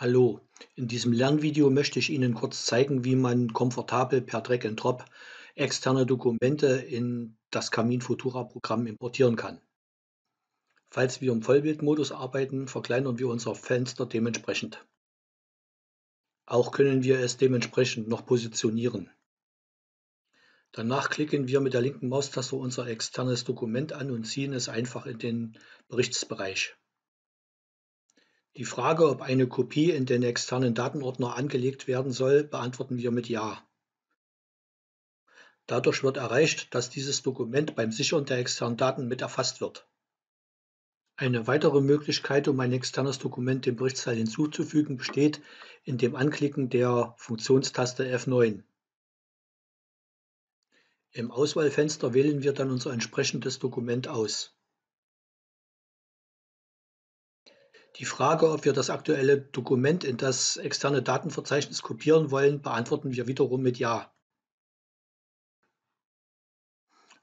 Hallo, in diesem Lernvideo möchte ich Ihnen kurz zeigen, wie man komfortabel per Drag and Drop externe Dokumente in das Camin Futura Programm importieren kann. Falls wir im Vollbildmodus arbeiten, verkleinern wir unser Fenster dementsprechend. Auch können wir es dementsprechend noch positionieren. Danach klicken wir mit der linken Maustaste unser externes Dokument an und ziehen es einfach in den Berichtsbereich. Die Frage, ob eine Kopie in den externen Datenordner angelegt werden soll, beantworten wir mit Ja. Dadurch wird erreicht, dass dieses Dokument beim Sichern der externen Daten mit erfasst wird. Eine weitere Möglichkeit, um ein externes Dokument dem Berichtsteil hinzuzufügen, besteht in dem Anklicken der Funktionstaste F9. Im Auswahlfenster wählen wir dann unser entsprechendes Dokument aus. Die Frage, ob wir das aktuelle Dokument in das externe Datenverzeichnis kopieren wollen, beantworten wir wiederum mit Ja.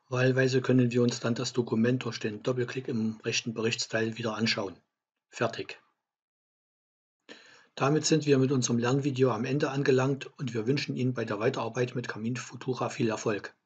Wahlweise können wir uns dann das Dokument durch den Doppelklick im rechten Berichtsteil wieder anschauen. Fertig. Damit sind wir mit unserem Lernvideo am Ende angelangt und wir wünschen Ihnen bei der Weiterarbeit mit Camin Futura viel Erfolg.